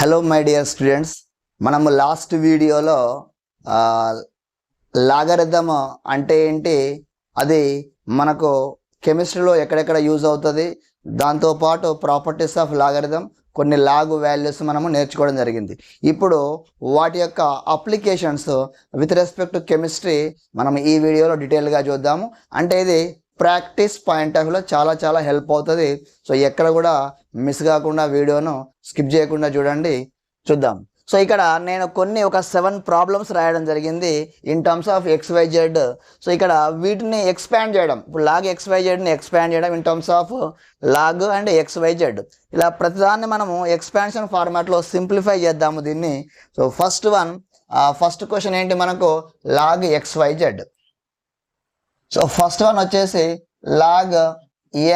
Hello my dear students, మనము last వీడియోలో logarithm అంటే ఏంటి, అది మనకు కెమిస్ట్రీలో ఎక్కడెక్కడ యూజ్ అవుతుంది, దాంతోపాటు ప్రాపర్టీస్ ఆఫ్ లాగరిథమ్, కొన్ని లాగ్ వాల్యూస్ మనము నేర్చుకోవడం జరిగింది. ఇప్పుడు వాటి యొక్క applications with respect to chemistry మనం ఈ వీడియోలో డీటెయిల్గా చూద్దాము. అంటే ఇది ప్రాక్టీస్ పాయింట్ ఆఫ్ వ్యూలో చాలా హెల్ప్ అవుతుంది. సో ఎక్కడ కూడా మిస్ కాకుండా వీడియోను స్కిప్ చేయకుండా చూద్దాం. సో ఇక్కడ నేను ఒక 7 ప్రాబ్లమ్స్ రాయడం జరిగింది in terms of XYZ. So ఇక్కడ వీటిని ఎక్స్పాండ్ చేయడం, ఇప్పుడు లాగ్ XYZని ఎక్స్పాండ్ చేయడం in terms of log and XYZ. ఇలా ప్రతిదాన్ని మనము ఎక్స్పాన్షన్ ఫార్మాట్లో సింప్లిఫై చేద్దాము దీన్ని. సో ఫస్ట్ క్వశ్చన్ ఏంటి మనకు, log XYZ. So first one వచ్చేసి లాగ్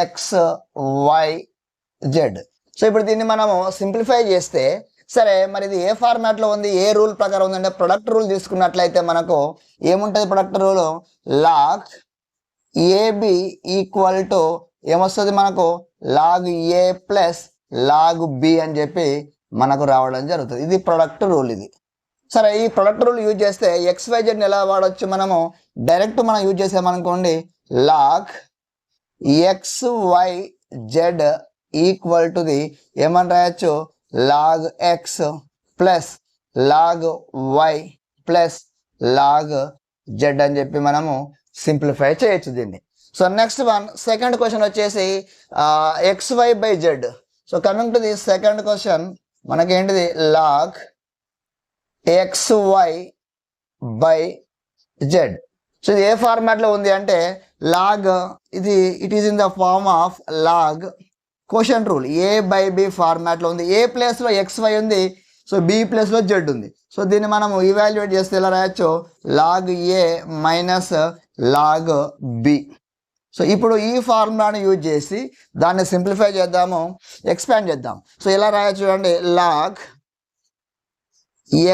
XYZ. సో ఇప్పుడు దీన్ని మనము సింప్లిఫై చేస్తే, సరే మరి ఇది ఏ ఫార్మాట్లో ఉంది, ఏ రూల్ ప్రకారం ఉందంటే ప్రొడక్ట్ రూల్ తీసుకున్నట్లయితే మనకు ఏముంటుంది, product rule log AB equal to ఏమొస్తుంది మనకు, log A plus log B అని చెప్పి మనకు రావడం జరుగుతుంది. ఇది ప్రొడక్ట్ రూల్. ఇది సరే, ఈ ప్రొడక్ట్ రూల్ యూజ్ చేస్తే XYZని ఎలా వాడచ్చు, మనము డైరెక్ట్ మనం యూజ్ చేసామనుకోండి, log XYZ equal to the ఏమని రాయొచ్చు, log X plus log Y plus log Z అని చెప్పి మనము సింప్లిఫై చేయొచ్చు దీన్ని. So next one, second question వచ్చేసి XY by Z. So coming to the second question, మనకేంటిది log XY by Z. So ఇది ఏ ఫార్మాట్లో ఉంది అంటే log, it is in the form of log quotient rule, A by B ఫార్మాట్లో ఉంది. ఏ ప్లేస్లో XY ఉంది, సో B ప్లేస్లో Z ఉంది. సో దీన్ని మనము ఇవాల్యుయేట్ చేస్తే ఎలా రాయొచ్చు, log A minus log B. So ఇప్పుడు ఈ ఫార్ములాను యూజ్ చేసి దాన్ని సింప్లిఫై చేద్దాము, ఎక్స్పాండ్ చేద్దాం. సో ఎలా రాయొచ్చు చూడండి, log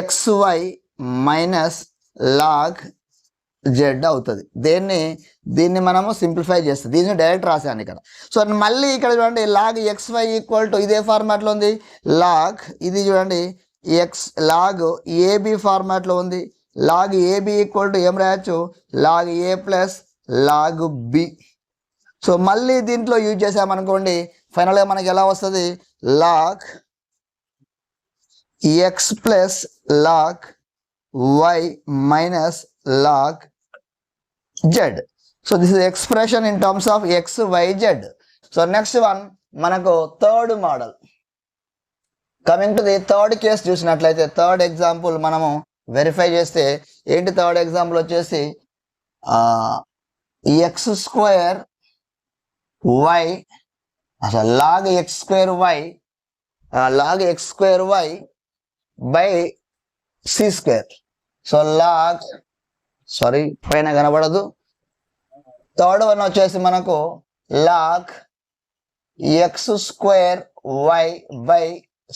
XY minus log Z అవుతుంది. దీన్ని మనము సింప్లిఫై చేస్తాం, దీన్ని డైరెక్ట్ రాసాను ఇక్కడ. సో మళ్ళీ ఇక్కడ చూడండి, లాగ్ XY ఈక్వల్ టు ఇదే ఫార్మాట్లో ఉంది, లాగ్ ఇది చూడండి లాగ్ AB ఫార్మాట్లో ఉంది. లాగ్ AB ఈక్వల్ టు ఏం రాయొచ్చు, log A plus log B. So మళ్ళీ దీంట్లో యూజ్ చేసామనుకోండి, ఫైనల్గా మనకి ఎలా వస్తుంది, log X plus log Y minus log Z. So this is expression in terms of XYZ. So next one మనకు third model. Coming to the third case చూసినట్లయితే, third example మనము వెరిఫై చేస్తే ఏంటి, థర్డ్ ఎగ్జాంపుల్ వచ్చేసి X square Y, అసలు log X square Y by C square. So పైన కనబడదు. Third one వచ్చేసి మనకు log X square Y by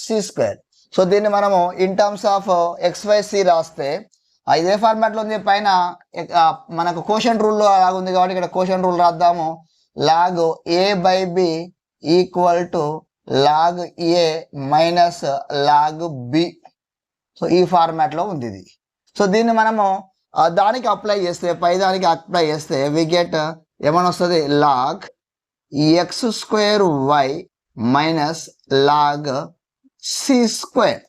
C square. So దీన్ని మనము ఇన్ టర్మ్స్ ఆఫ్ XYC రాస్తే ఇదే ఫార్మాట్లో ఉంది. పైన మనకు కోషంట్ రూల్లో అలాగుంది కాబట్టి ఇక్కడ కోషంట్ రూల్ రాద్దాము, log A by B equal to log A minus log B. So ఈ ఫార్మాట్లో ఉంది ఇది. సో దీన్ని మనము దానికి అప్లై చేస్తే, దానికి అప్లై చేస్తే వి గెట్ ఏమని వస్తుంది, log X square Y minus log C square.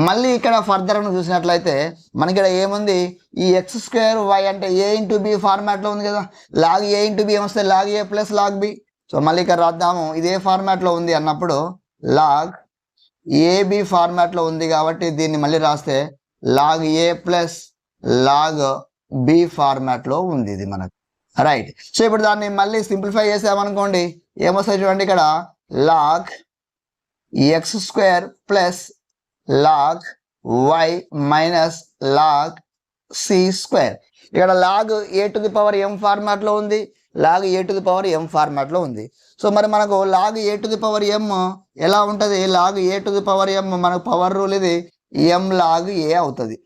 మళ్ళీ ఇక్కడ ఫర్దర్ చూసినట్లయితే మనకి ఇక్కడ ఏముంది, ఈ X స్క్వేర్ Y అంటే A ఇంటూ B ఫార్మాట్లో ఉంది కదా, లాగ్ A ఇంటూ B ఏమొస్తుంది, log A plus log B. So మళ్ళీ ఇక్కడ రాద్దాము, ఇదే ఫార్మాట్లో ఉంది అన్నప్పుడు లాగ్ AB ఫార్మాట్లో ఉంది కాబట్టి దీన్ని మళ్ళీ రాస్తే log A plus log B ఫార్మాట్లో ఉంది ఇది మనకు, రైట్. సో ఇప్పుడు దాన్ని మళ్ళీ సింప్లిఫై చేసామనుకోండి, ఏమొస్తుంది చూడండి, ఇక్కడ log X square plus log Y minus log C square. ఇక్కడ log A to the power M ఫార్మాట్లో ఉంది, log A to the power M ఫార్మాట్లో ఉంది. సో మరి మనకు log A to the power M ఎలా ఉంటుంది, log A to the power M మనకు పవర్ రూల్ ఇది M లాగ్ A అవుతుంది.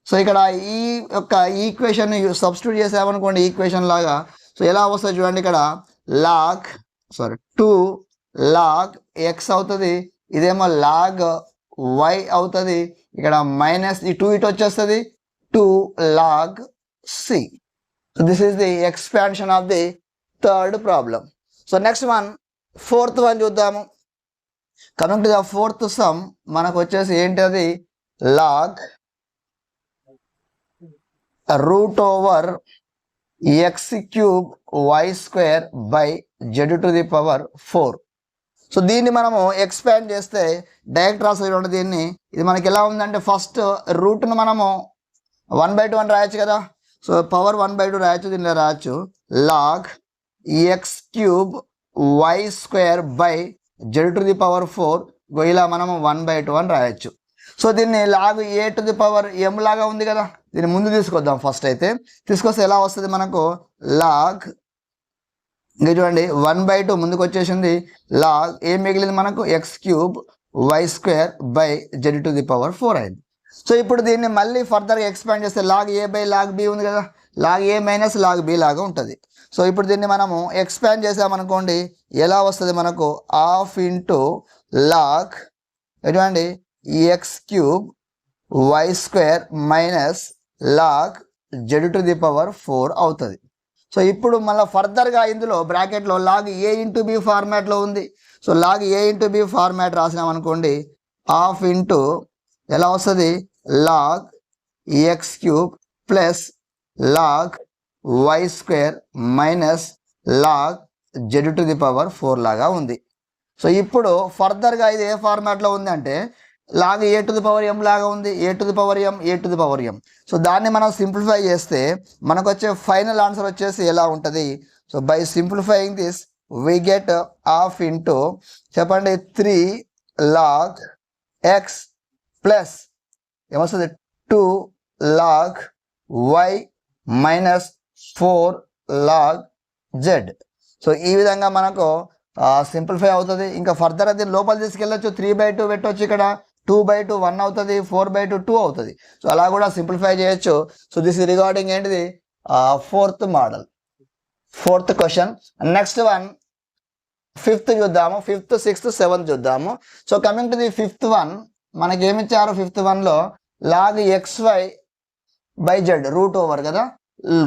సో ఇక్కడ ఈ యొక్క ఈక్వేషన్ సబ్స్టిట్యూట్ చేసామనుకోండి ఈక్వేషన్ లాగా, సో ఎలా వస్తుంది చూడండి, ఇక్కడ లాగ్ 2 లాగ్ X అవుతుంది, ఇదేమో లాగ్ వై అవుతుంది. ఇక్కడ మైనస్ ఈ 2 ఇటు వచ్చేస్తుంది 2 log c. So this is the expansion of the third problem. So next one fourth one చూద్దాము. Coming to the fourth sum మనకు వచ్చేసి ఏంటది log root over X cube Y square by Z to the power 4. So దీన్ని మనము expand చేస్తే direct రాసేది దీన్ని. ఇది మనకి ఎలా ఉందంటే ఫస్ట్ రూట్ను మనము 1/2 రాయొచ్చు కదా. సో పవర్ 1/2 రాయొచ్చు. దీనిలో రాయొచ్చు log X cube Y square by Z to the power 4 ఇలా మనము 1/2 అని రాయొచ్చు. సో దీన్ని log A to the power M లాగా ఉంది కదా, దీన్ని ముందు తీసుకొద్దాం. ఫస్ట్ అయితే తీసుకొస్తే ఎలా వస్తుంది మనకు లాగ్ ఇంకా చూడండి 1/2 ముందుకు వచ్చేసింది. లాగ్ ఏం మిగిలింది మనకు X cube Y square by Z to the power 4 అయింది. సో ఇప్పుడు దీన్ని మళ్ళీ ఫర్దర్గా ఎక్స్పాండ్ చేస్తే log A by log B ఉంది కదా, log A minus log B లాగా ఉంటుంది. సో ఇప్పుడు దీన్ని మనము ఎక్స్పాండ్ చేసామనుకోండి ఎలా వస్తుంది మనకు హాఫ్ ఇంటూ లాగ్ ఎటువంటి X cube Y square minus log Z to the power 4 అవుతుంది. సో ఇప్పుడు మళ్ళీ ఫర్దర్గా ఇందులో బ్రాకెట్లో లాగ్ ఏ ఇంటూ బి ఫార్మాట్లో ఉంది. సో లాగ్ ఏ ఇంటూ బి ఫార్మాట్ రాసినాం అనుకోండి హాఫ్ ఇంటూ ఎలా వస్తుంది log X cube plus log Y square minus log Z to the power 4 లాగా ఉంది. సో ఇప్పుడు ఫర్దర్గా ఇది ఏ ఫార్మాట్లో ఉంది అంటే log A to the power M లాగా ఉంది. A to the power M A to the power M. So దాన్ని మనం సింప్లిఫై చేస్తే మనకు వచ్చే ఫైనల్ ఆన్సర్ వచ్చేసి ఎలా ఉంటుంది. So by simplifying this we get half into చెప్పండి 3 లాగ్ ఎక్స్ ప్లస్ ఏమొస్తుంది 2 log Y minus 4 log Z. So ఈ విధంగా మనకు సింప్లిఫై అవుతుంది. ఇంకా ఫర్దర్ అది లోపల తీసుకెళ్ళచ్చు. 3/2 పెట్టవచ్చు. ఇక్కడ 2/2 1 అవుతుంది. 4/2 2 అవుతుంది. సో అలా కూడా సింప్లిఫై చేయొచ్చు. సో దిస్ ఇస్ రిగార్డింగ్ ఏంటిది fourth model, fourth question. Next one fifth చూద్దాము. ఫిఫ్త్, సిక్స్త్, సెవెంత్ చూద్దాము. So coming to the fifth one మనకి ఏమిచ్చారు ఫిఫ్త్ వన్లో log XY by Z root over కదా,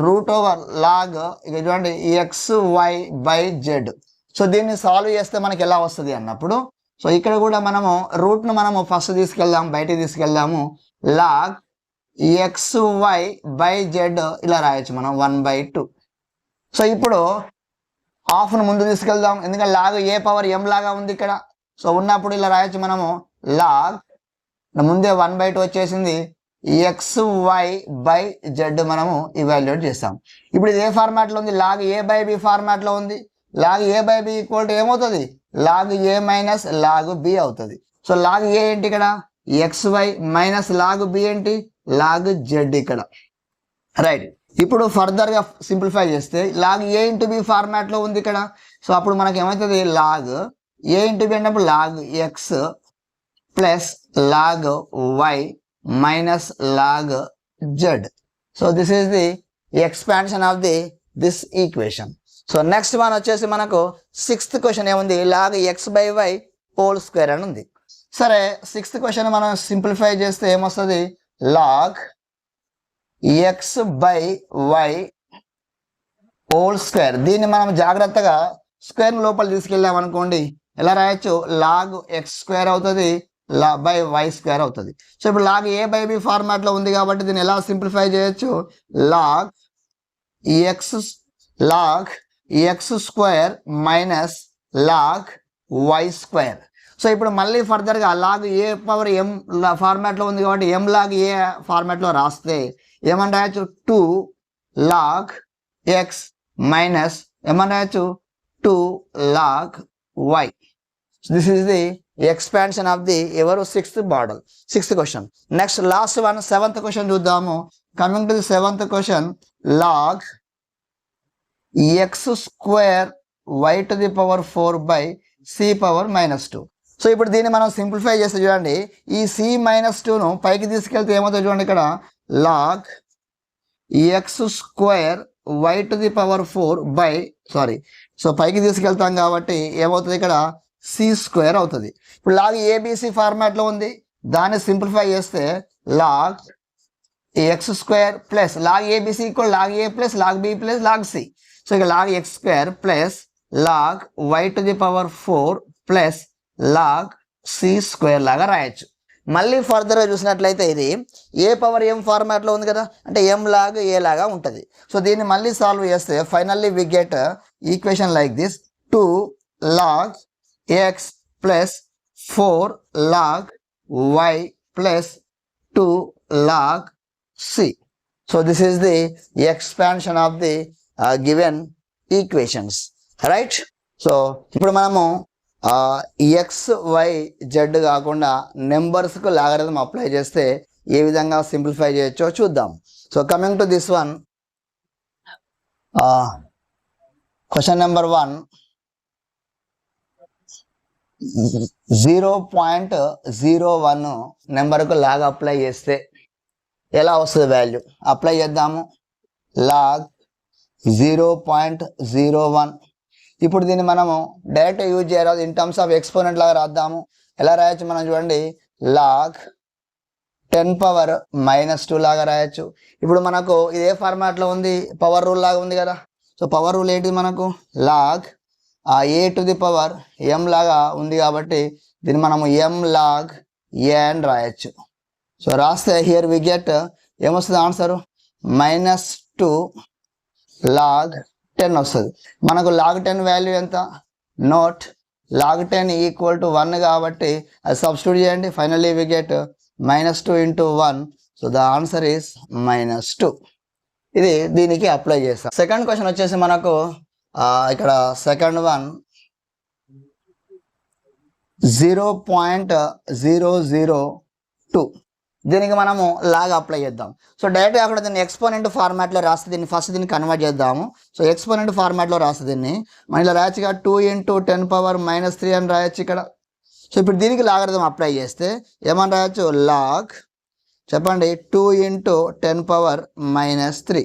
రూట్ ఓవర్ లాగ్ ఇక చూడండి XY బై జెడ్. సో దీన్ని సాల్వ్ చేస్తే మనకి ఎలా వస్తుంది అన్నప్పుడు సో ఇక్కడ కూడా మనము రూట్ను మనము ఫస్ట్ తీసుకెళ్దాం, బయటికి తీసుకెళ్దాము. లాగ్ XY బై జెడ్ ఇలా రాయొచ్చు మనం 1/2. సో ఇప్పుడు హాఫ్ను ముందు తీసుకెళ్దాం ఎందుకంటే లాగ్ ఏ పవర్ ఎం లాగా ఉంది ఇక్కడ. సో ఉన్నప్పుడు ఇలా రాయొచ్చు మనము లాగ్ ముందే 1/2 వచ్చేసింది XY బై జెడ్ మనము ఇవాల్యుయేట్ చేస్తాం. ఇప్పుడు ఇది ఏ ఫార్మాట్లో ఉంది లాగ్ ఏ బై బి ఫార్మాట్లో ఉంది. Log A by B equal to ఏమవుతుంది log A minus log B అవుతుంది. సో లాగ్ ఏ ఏంటి ఇక్కడ XY మైనస్ లాగ్ బి ఏంటి లాగ్ జెడ్ ఇక్కడ రైట్. ఇప్పుడు ఫర్దర్గా సింప్లిఫై చేస్తే లాగ్ ఏ ఇంటూ బి ఫార్మాట్లో ఉంది ఇక్కడ. సో అప్పుడు మనకి ఏమవుతుంది లాగ్ ఏ ఇంటూ బి అన్నప్పుడు log X plus log Y minus log Z. So this is the expansion of the this equation. So next one వచ్చేసి మనకు సిక్స్త్ క్వశ్చన్ ఏముంది log X by Y whole square అని ఉంది. సరే sixth question మనం simplify చేస్తే ఏమొస్తుంది log X by Y whole square. దీన్ని మనం జాగ్రత్తగా స్క్వేర్ లోపల తీసుకెళ్ళాం అనుకోండి ఎలా రాయొచ్చు లాగ్ ఎక్స్ స్క్వేర్ అవుతుంది బై వై స్క్వేర్ అవుతుంది. సో ఇప్పుడు లాగ్ ఏ బై బి ఫార్మాట్లో ఉంది కాబట్టి దీన్ని ఎలా సింప్లిఫై చేయొచ్చు log X square minus log Y square. So ఇప్పుడు మళ్ళీ ఫర్దర్గా లాగ్ ఏ పవర్ ఎం ఫార్మాట్లో ఉంది కాబట్టి ఎం లాగ్ ఏ ఫార్మాట్లో రాస్తే ఏమని రాయొచ్చు 2 లాగ్ ఎక్స్ మైనస్ ఏమని రాయొచ్చు 2 log Y. This is the expansion of the ఎవరు sixth model, sixth question. Next last one seventh question చూద్దాము. Coming to the seventh question log X square Y to the power 4 by C power -2. So ఇప్పుడు దీన్ని మనం simplify చేస్తే చూడండి ఈ C -2ను పైకి తీసుకెళ్తే ఏమవుతుంది చూడండి ఇక్కడ log X square Y to the power 4 by so పైకి తీసుకెళ్తాం కాబట్టి ఏమవుతుంది ఇక్కడ సి స్క్వేర్ అవుతుంది. ఇప్పుడు లాగ్ ఏబిసి ఫార్మాట్లో ఉంది. దాన్ని సింప్లిఫై చేస్తే log X square plus log ABC equal log ఏ plus log B plus log C. So ఇక log X square plus log Y to the power 4 plus log C square లాగా రాయొచ్చు. మళ్ళీ ఫర్దర్గా చూసినట్లయితే ఇది ఏ పవర్ ఎం ఫార్మాట్లో ఉంది కదా, అంటే ఎం లాగ్ ఏ లాగా ఉంటుంది. సో దీన్ని మళ్ళీ సాల్వ్ చేస్తే finally we get equation like this 2 log X plus 4 log y plus 2 log C. So this is the expansion of the given equations, right. So ఇప్పుడు మనము ఎక్స్ వై జెడ్ కాకుండా నెంబర్స్కు logarithm apply చేస్తే ఏ విధంగా simplify చేయొచ్చో చూద్దాం. So coming to this one, question number 1, 0.01 నెంబర్కు log apply చేస్తే ఎలా వస్తుంది వాల్యూ అప్లై చేద్దాము. లాగ్ 0.01. ఇప్పుడు దీన్ని మనము డైరెక్ట్ యూజ్ చేయరాదు, ఇన్ టర్మ్స్ ఆఫ్ ఎక్స్పోనెంట్ లాగా రాద్దాము. ఎలా రాయొచ్చు మనం చూడండి, లాగ్ 10⁻⁻2 లాగా రాయొచ్చు. ఇప్పుడు మనకు ఇదే ఫార్మాట్లో ఉంది, పవర్ రూల్ లాగా ఉంది కదా. సో పవర్ రూల్ ఏంటి మనకు, log A to the power M లాగా ఉంది కాబట్టి దీన్ని మనము ఎం లాగ్ ఏ అని రాయొచ్చు. సో రాస్తే హియర్ వి గెట్ ఏమొస్తుంది ఆన్సరు, -2 లాగ్ 10 వస్తుంది. మనకు లాగ్ 10 వాల్యూ ఎంత, నోట్ లాగ్ 10 ఈక్వల్ టు 1 కాబట్టి అది సబ్స్టిట్యూట్ చేయండి. Finally we get -2 × 1. So the answer is -2. ఇది దీనికి అప్లై చేస్తాం. సెకండ్ క్వశ్చన్ వచ్చేసి మనకు ఇక్కడ సెకండ్ వన్ 0.002. దీనికి మనము లాగ్ అప్లై చేద్దాం. సో డైరెక్ట్గా అక్కడ దీన్ని ఎక్స్పోనెంట్ ఫార్మాట్లో రాస్తే దీన్ని ఫస్ట్ దీన్ని కన్వర్ట్ చేద్దాము. సో ఎక్స్పోనెంట్ ఫార్మాట్లో రాస్తే దీన్ని మన ఇలా రాయచ్చుగా 2 × 10⁻³ అని రాయొచ్చు ఇక్కడ. సో ఇప్పుడు దీనికి లాగరిథం అప్లై చేస్తే ఏమని రాయొచ్చు, లాగ్ చెప్పండి 2 × 10⁻³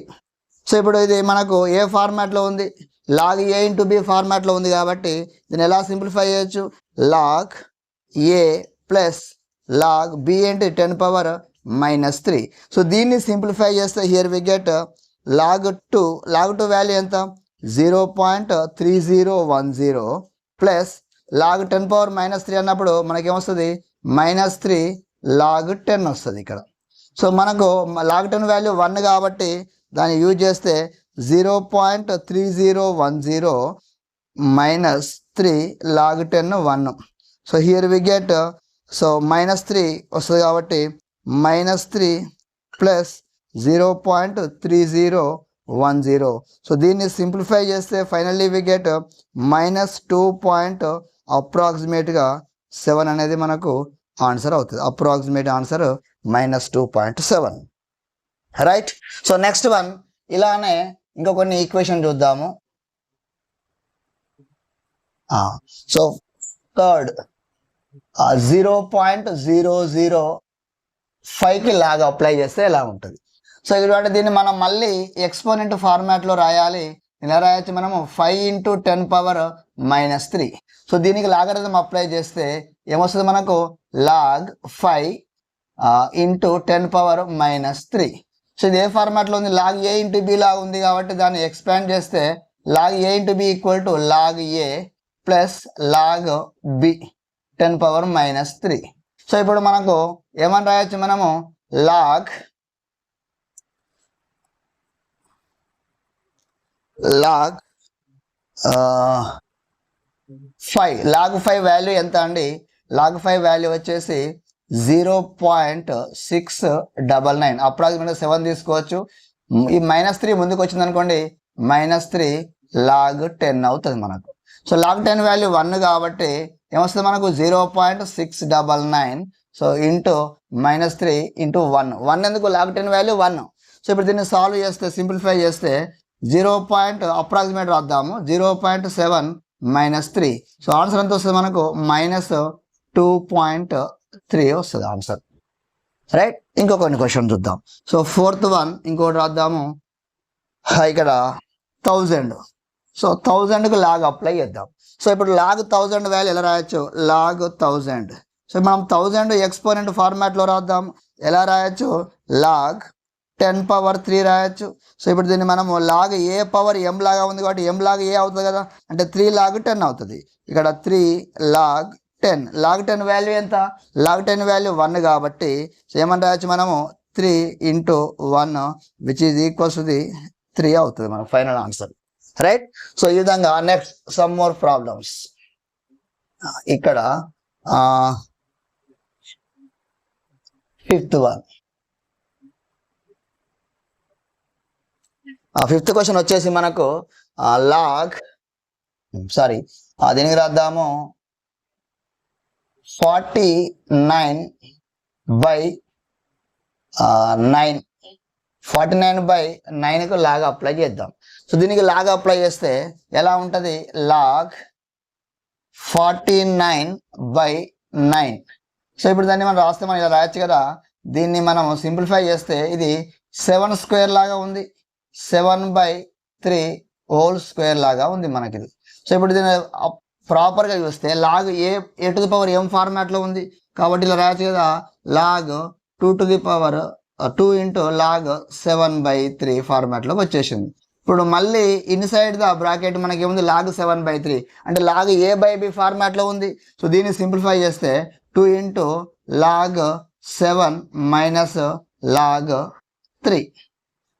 సో ఇప్పుడు ఇది మనకు ఏ ఫార్మాట్లో ఉంది, లాగ్ ఏ ఇంటూ బి ఫార్మాట్లో ఉంది కాబట్టి దీన్ని ఎలా సింప్లిఫై చేయొచ్చు, లాగ్ ఏ ప్లస్ లాగ్ బి అంటే 10⁻³ సో దీన్ని సింప్లిఫై చేస్తే here we get log 2 value ఎంత 0.3010 ప్లస్ లాగ్ 10⁻³ అన్నప్పుడు మనకేమొస్తుంది -3 లాగ్ 10 వస్తుంది ఇక్కడ. సో మనకు లాగ్ 10 వాల్యూ 1 కాబట్టి దాన్ని యూజ్ చేస్తే 0.3010 -3 log 10 1. So here we get so -3 వస్తుంది కాబట్టి -3 ప్లస్ 0.3010 సో దీన్ని సింప్లిఫై చేస్తే ఫైనల్లీ వి గెట్ -2.7 అనేది మనకు ఆన్సర్ అవుతుంది. Approximate answer -2.7, right. So next one ఇలానే ఇంకా కొన్ని ఈక్వేషన్ చూద్దాము. సో థర్డ్ 0.005కి లాగ్ అప్లై చేస్తే ఎలా ఉంటుంది. సో ఇటువంటి దీన్ని మనం మళ్ళీ ఎక్స్పోనెంట్ ఫార్మాట్లో రాయాలి. ఇలా రాయొచ్చు మనము 5 × 10⁻³ సో దీనికి లాగరిథం అప్లై చేస్తే ఏమొస్తుంది మనకు, లాగ్ 5 × 10⁻³ సో ఇది ఏ ఫార్మాట్లో ఉంది, లాగ్ ఏ ఇంటూ బి లాగా ఉంది కాబట్టి దాన్ని ఎక్స్పాండ్ చేస్తే log A into b equal to log A plus log b 10⁻³ so ఇప్పుడు మనకు ఏమని రాయొచ్చు మనము, లాగ్ 5 వాల్యూ ఎంత అండి, లాగ్ 5 వాల్యూ వచ్చేసి 0.699 అప్రాక్సిమేట్గా 7 తీసుకోవచ్చు. ఈ -3 ముందుకు వచ్చింది అనుకోండి, -3 లాగ్ 10 అవుతుంది మనకు. సో లాగ్ 10 వాల్యూ 1 కాబట్టి ఏమొస్తుంది మనకు 0.699 సో ఇంటూ -3 × 1 ఎందుకు, లాగ్ 10 వాల్యూ 1. సో ఇప్పుడు దీన్ని సాల్వ్ చేస్తే సింప్లిఫై చేస్తే అప్రాక్సిమేట్ రాద్దాము 0.7 -3 సో ఆన్సర్ ఎంత వస్తుంది మనకు -2.3 వస్తుంది ఆన్సర్, రైట్. ఇంకొన్ని క్వశ్చన్ చూద్దాం. సో ఫోర్త్ వన్ ఇంకోటి రాద్దాము. ఇక్కడ 1000 సో 1000కు లాగ్ అప్లై చేద్దాం. సో ఇప్పుడు లాగ్ 1000 వాల్యూ ఎలా రాయొచ్చు, లాగ్ 1000 సో మనం 1000 ఎక్స్పోనెంట్ ఫార్మాట్లో రాద్దాం. ఎలా రాయొచ్చు? లాగ్ 10⁻³ రాయొచ్చు. సో ఇప్పుడు దీన్ని మనము లాగ్ ఏ పవర్ m లాగా ఉంది కాబట్టి m లాగ్ ఏ అవుతుంది కదా, అంటే 3 లాగ్ 10 అవుతుంది. ఇక్కడ 3 లాగ్ 10. లాగ్ 10 వాల్యూ ఎంత? లాగ్ 10 వాల్యూ 1 కాబట్టి సో ఏమని రాయొచ్చు మనము? 3 × 1 విచ్ ఈజ్ ఈక్వల్స్ టు 3 అవుతుంది మన ఫైనల్ ఆన్సర్. రైట్. సో ఈ విధంగా నెక్స్ట్ సమ్ మోర్ ప్రాబ్లమ్స్. ఇక్కడ 5th వన్. 5th క్వశ్చన్ వచ్చేసి మనకు దీనికి రాద్దాము 49/9. 49/9కు లాగ్ అప్లై చేద్దాం. సో దీనికి లాగ్ అప్లై చేస్తే ఎలా ఉంటుంది? లాగ్ 49/9. సో ఇప్పుడు దాన్ని మనం రాస్తే మనం ఇలా రాయొచ్చు కదా. దీన్ని మనం సింప్లిఫై చేస్తే ఇది 7² లాగా ఉంది. 7/3 హోల్ స్క్వేర్ లాగా ఉంది మనకి ఇది. సో ఇప్పుడు దీన్ని ప్రాపర్గా చూస్తే లాగ్ a⁴m ఫార్మాట్లో ఉంది కాబట్టి ఇలా రాయొచ్చు కదా. లాగ్ 2 × లాగ్ 7/3 ఫార్మాట్లోకి వచ్చేసింది. ఇప్పుడు మళ్ళీ ఇన్సైడ్ ద బ్రాకెట్ మనకి ఏముంది? లాగ్ 7/3 అంటే లాగ్ a/b ఫార్మాట్లో ఉంది. సో దీన్ని సింప్లిఫై చేస్తే 2 × లాగ్ 7 - లాగ్ 3.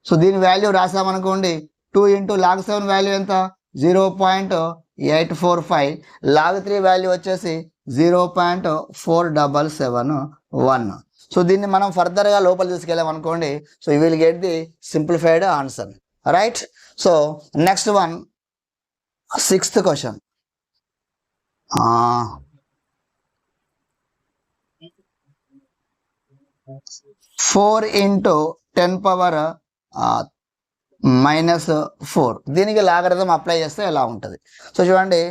సో దీని వాల్యూ రాసామనుకోండి. 2 × లాగ్ 7 వాల్యూ ఎంత? 0.845. లాగ్ 3 వాల్యూ వచ్చేసి 0.4771. సో దీన్ని మనం ఫర్దర్గా లోపల తీసుకెళ్ళామనుకోండి. So you will get the simplified answer. Right. So next one 6th question. 4 × 10⁻⁻⁴. దీనికి లాగరిథం అప్లై చేస్తే ఎలా ఉంటుంది? సో చూడండి,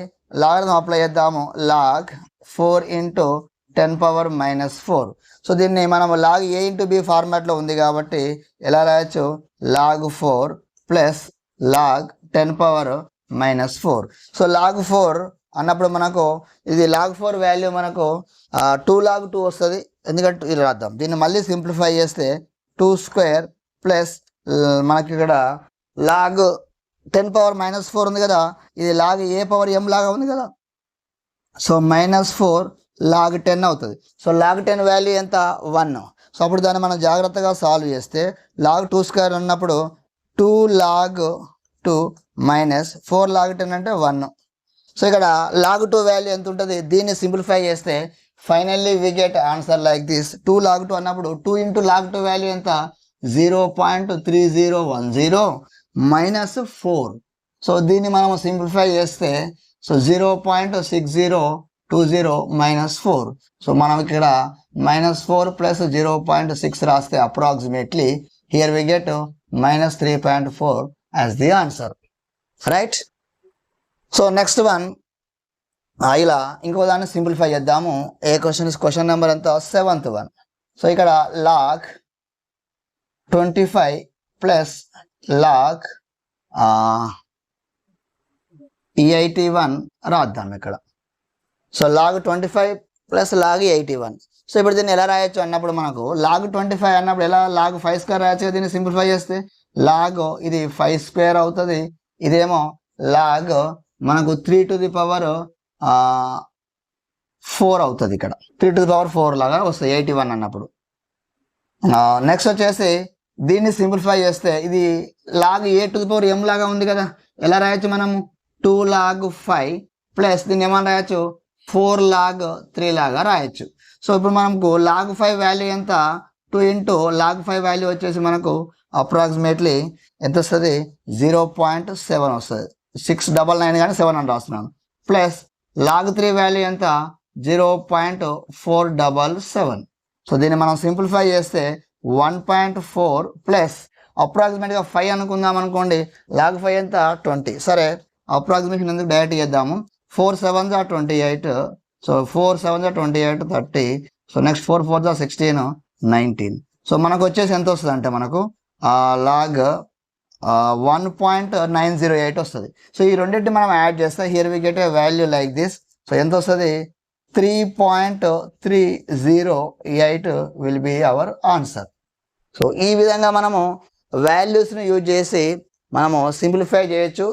లాగరిథం అప్లై చేద్దాము. లాగ్ 4 × 10⁻⁻⁴. సో దీన్ని మనము లాగ్ a⁴b ఫార్మాట్లో ఉంది కాబట్టి ఎలా రాయొచ్చు? Log 4 plus log 10⁻⁻⁴. So log 4 అన్నప్పుడు మనకు ఇది లాగ్ 4 వాల్యూ మనకు 2 లాగ్ 2 వస్తుంది. ఎందుకంటే ఇది రాద్దాం. దీన్ని మళ్ళీ సింప్లిఫై చేస్తే 2² ప్లస్ మనకి ఇక్కడ లాగ్ 10⁻⁻⁴ ఉంది కదా, ఇది లాగ్ a⁴m లాగా ఉంది కదా. సో -4 లాగ్ 10 అవుతుంది. సో లాగ్ 10 వాల్యూ ఎంత? 1. సో అప్పుడు దాన్ని మనం జాగ్రత్తగా సాల్వ్ చేస్తే లాగ్ 2² అన్నప్పుడు 2 లాగ్ 2 - 4 లాగ్ 10 అంటే 1. సో ఇక్కడ లాగ్ 2 వాల్యూ ఎంత ఉంటుంది? దీన్ని సింప్లిఫై చేస్తే finally we get answer like this. 2 log 2 అన్నప్పుడు 2 × లాగ్ 2 వాల్యూ ఎంత? 0.3010 - 4. సో దీన్ని మనం సింప్లిఫై చేస్తే సో 0.6020 - 4. సో మనం ఇక్కడ -4 + 0.6 రాస్తే approximately here we get -3.4 as the answer. Right. So next one ఇలా ఇంకో దాన్ని సింప్లిఫై చేద్దాము. ఏ క్వశ్చన్ నెంబర్ ఎంత? 7th one. సో ఇక్కడ లాగ్ 25 ప్లస్ లాగ్ 81 రాద్దాం ఇక్కడ. So log 25 plus log 81. So ఇప్పుడు దీన్ని ఎలా రాయొచ్చు అన్నప్పుడు మనకు లాగ్ 25 అన్నప్పుడు ఎలా లాగ్ 5² రాయొచ్చు. దీన్ని సింప్లిఫై చేస్తే లాగ్ ఇది 5² అవుతుంది. ఇదేమో లాగ్ మనకు 3⁴ అవుతుంది. ఇక్కడ 3⁴ లాగా వస్తుంది 81 అన్నప్పుడు. నెక్స్ట్ వచ్చేసి దీన్ని సింప్లిఫై చేస్తే ఇది లాగ్ a⁴m లాగా ఉంది కదా. ఎలా రాయొచ్చు మనము? 2 లాగ్ 5 ప్లస్ దీన్ని ఏమని రాయొచ్చు? 4 లాగ్ 3 లాగా రాయొచ్చు. సో ఇప్పుడు మనకు లాగ్ 5 వాల్యూ ఎంత? 2 × లాగ్ 5 వాల్యూ వచ్చేసి మనకు అప్రాక్సిమేట్లీ ఎంత వస్తుంది? 0.7 వస్తుంది. 699 కానీ 7 అని రాస్తున్నాను. ప్లస్ లాగ్ 3 వాల్యూ ఎంత? 0.477. సో దీన్ని మనం సింప్లిఫై చేస్తే 1.4 ప్లస్ అప్రాక్సిమేట్గా 5 అనుకుందాం అనుకోండి. లాగ్ 5 ఎంత? 20. సరే, అప్రాక్సిమేషన్ ఎందుకు డైరెక్ట్ చేద్దాము. 4 7s are 28. So 4 7s are 28 30. So next 4 4s are 16 19. So మనకు వచ్చేసి ఎంత వస్తుంది అంటే మనకు లాగ్ 1.908 వస్తుంది. సో ఈ రెండింటిని మనం యాడ్ చేస్తే here we get a value like this. So ఎంత వస్తుంది? 3.308 will be our answer. So ఈ విధంగా మనము వాల్యూస్ని యూజ్ చేసి మనము సింప్లిఫై చేయొచ్చు.